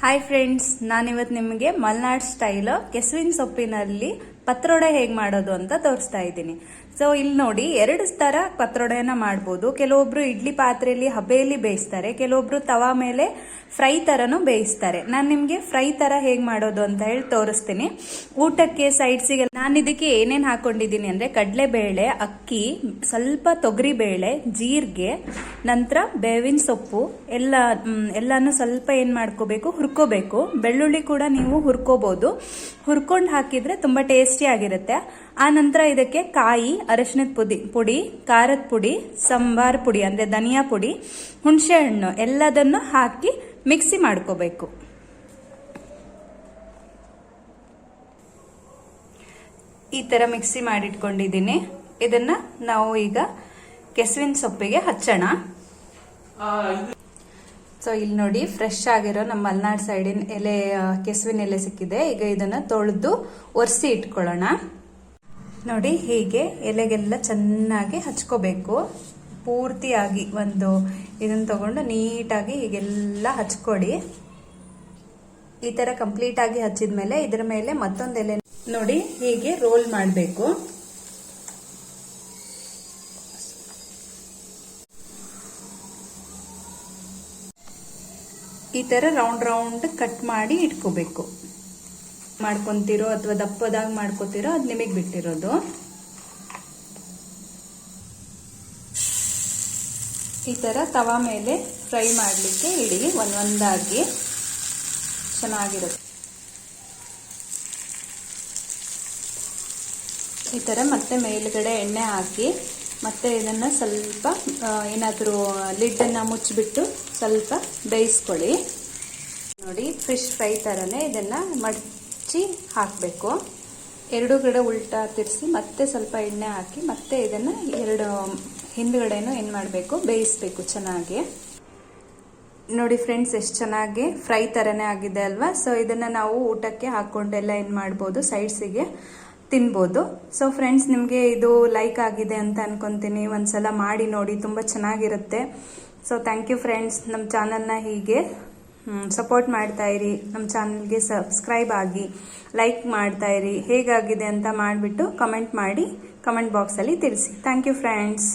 Hi friends, ನಾನಿವತ್ತು ನಿಮಗೆ Malnad style ಕೆಸುವಿನ ಸೊಪ್ಪಿನಲ್ಲಿ ಪತ್ರೊಡೆ ಹೇಗೆ ಮಾಡೋದು ಅಂತ ತೋರಿಸ್ತಾ ಇದ್ದೀನಿ. ಸೊ ಇಲ್ಲಿ ನೋಡಿ, ಎರಡು ತರ ಪತ್ರೊಡೆಯನ್ನ ಮಾಡ್ಬೋದು. ಕೆಲವೊಬ್ರು ಇಡ್ಲಿ ಪಾತ್ರೆಯಲ್ಲಿ ಹಬೆಯಲ್ಲಿ ಬೇಯಿಸ್ತಾರೆ, ಕೆಲವೊಬ್ರು ತವಾ ಮೇಲೆ ಫ್ರೈ ತರನು ಬೇಯಿಸ್ತಾರೆ. ನಾನು ನಿಮ್ಗೆ ಫ್ರೈ ತರ ಹೇಗೆ ಮಾಡೋದು ಅಂತ ಹೇಳಿ ತೋರಿಸ್ತೀನಿ. ಊಟಕ್ಕೆ ಸೈಡ್ಸಿಗೆ ನಾನು ಇದಕ್ಕೆ ಏನೇನು ಹಾಕೊಂಡಿದ್ದೀನಿ ಅಂದ್ರೆ ಕಡಲೆಬೇಳೆ, ಅಕ್ಕಿ, ಸ್ವಲ್ಪ ತೊಗರಿ ಬೇಳೆ, ಜೀರಿಗೆ, ನಂತರ ಬೇವಿನ ಸೊಪ್ಪು ಎಲ್ಲಾನು ಸ್ವಲ್ಪ ಏನ್ ಮಾಡ್ಕೋಬೇಕು, ಹುರ್ಕೋಬೇಕು. ಬೆಳ್ಳುಳ್ಳಿ ಕೂಡ ನೀವು ಹುರ್ಕೋಬಹುದು. ಹುರ್ಕೊಂಡು ಹಾಕಿದ್ರೆ ತುಂಬಾ ಟೇಸ್ಟಿ ಆಗಿರುತ್ತೆ. ಆ ನಂತರ ಇದಕ್ಕೆ ಕಾಯಿ, ಅರಿಶಿಣದ ಪುಡಿ, ಖಾರದ ಪುಡಿ, ಸಾಂಬಾರ್ ಪುಡಿ ಅಂದ್ರೆ ಧನಿಯಾ ಪುಡಿ, ಹುಣಸೆ ಹಣ್ಣು ಎಲ್ಲದನ್ನು ಹಾಕಿ ಮಿಕ್ಸಿ ಮಾಡ್ಕೋಬೇಕು. ಈ ತರ ಮಿಕ್ಸಿ ಮಾಡಿಟ್ಕೊಂಡಿದ್ದೀನಿ. ಇದನ್ನ ನಾವು ಈಗ ಕೆಸುವಿನ ಸೊಪ್ಪಿಗೆ ಹಚ್ಚೋಣ. ಸೊ ಇಲ್ಲಿ ನೋಡಿ, ಫ್ರೆಶ್ ಆಗಿರೋ ನಮ್ಮ ಮಲ್ನಾಡ್ ಸೈಡಿನ ಎಲೆ, ಕೆಸುವಿನ ಎಲೆ ಸಿಕ್ಕಿದೆ. ಈಗ ಇದನ್ನ ತೊಳೆದು ಒರೆಸಿ ಇಟ್ಕೊಳ್ಳೋಣ. ನೋಡಿ, ಹೀಗೆ ಎಲೆಗೆಲ್ಲ ಚೆನ್ನಾಗಿ ಹಚ್ಕೋಬೇಕು. ಪೂರ್ತಿಯಾಗಿ ಇದನ್ನ ತಗೊಂಡು ನೀಟಾಗಿ ಹೀಗೆಲ್ಲ ಹಚ್ಕೊಡಿ. ಈ ತರ ಕಂಪ್ಲೀಟ್ ಆಗಿ ಹಚ್ಚಿದ್ಮೇಲೆ ಇದರ ಮೇಲೆ ಮತ್ತೊಂದು ಎಲೆ ನೋಡಿ ಹೀಗೆ ರೋಲ್ ಮಾಡಬೇಕು. ಈ ತರ ರೌಂಡ್ ರೌಂಡ್ ಕಟ್ ಮಾಡಿ ಇಟ್ಕೋಬೇಕು. ಮಾಡ್ಕೊಂತೀರೋ ಅಥವಾ ದಪ್ಪದಾಗ ಮಾಡ್ಕೋತೀರೋ ಅದು ನಿಮಗೆ ಬಿಟ್ಟಿರೋದು. ಈ ತರ ತವಾ ಮೇಲೆ ಫ್ರೈ ಮಾಡ್ಲಿಕ್ಕೆ ಇಡಿ, ಒಂದೊಂದಾಗಿ ಚೆನ್ನಾಗಿರುತ್ತೆ. ಈ ತರ ಮತ್ತೆ ಮೇಲ್ಗಡೆ ಎಣ್ಣೆ ಹಾಕಿ ಮತ್ತೆ ಇದನ್ನ ಸ್ವಲ್ಪ ಏನಾದರೂ ಲಿಡ್ ಅನ್ನ ಮುಚ್ಚಿಬಿಟ್ಟು ಸ್ವಲ್ಪ ಬೇಯಿಸ್ಕೊಳ್ಳಿ. ನೋಡಿ, ಫಿಶ್ ಫ್ರೈ ತರನೇ ಇದನ್ನ ಮಡಚಿ ಹಾಕಬೇಕು. ಎರಡು ಕಡೆ ಉಲ್ಟಾ ತಿರ್ಸಿ ಮತ್ತೆ ಸ್ವಲ್ಪ ಎಣ್ಣೆ ಹಾಕಿ ಮತ್ತೆ ಇದನ್ನ ಎರಡು ಹಿಂದ್ಗಡೆನೂ ಏನ್ ಮಾಡಬೇಕು, ಬೇಯಿಸ್ಬೇಕು ಚೆನ್ನಾಗಿ. ನೋಡಿ ಫ್ರೆಂಡ್ಸ್, ಎಷ್ಟು ಚೆನ್ನಾಗಿ ಫ್ರೈ ತರನೇ ಆಗಿದೆ ಅಲ್ವಾ? ಸೊ ಇದನ್ನ ನಾವು ಊಟಕ್ಕೆ ಹಾಕೊಂಡೆಲ್ಲ ಏನ್ ಮಾಡ್ಬೋದು, ಸೈಡ್ಸಿಗೆ ತಿನ್ಬೋದು. ಸೊ ಫ್ರೆಂಡ್ಸ್, ನಿಮಗೆ ಇದು ಲೈಕ್ ಆಗಿದೆ ಅಂತ ಅನ್ಕೊಂತೀನಿ. ಒಂದ್ಸಲ ಮಾಡಿ ನೋಡಿ, ತುಂಬಾ ಚೆನ್ನಾಗಿರುತ್ತೆ. So thank you friends. ನಮ್ಮ ಚಾನಲ್ನ ಹೀಗೆ ಸಪೋರ್ಟ್ ಮಾಡ್ತಾ ಇರಿ. ನಮ್ಮ ಚಾನಲ್ಗೆ ಸಬ್ಸ್ಕ್ರೈಬ್ ಆಗಿ, ಲೈಕ್ ಮಾಡ್ತಾ ಇರಿ. ಹೇಗಾಗಿದೆ ಅಂತ ಮಾಡಿಬಿಟ್ಟು ಕಮೆಂಟ್ ಮಾಡಿ ಕಮೆಂಟ್ ಬಾಕ್ಸಲ್ಲಿ ತಿಳಿಸಿ. Thank you friends.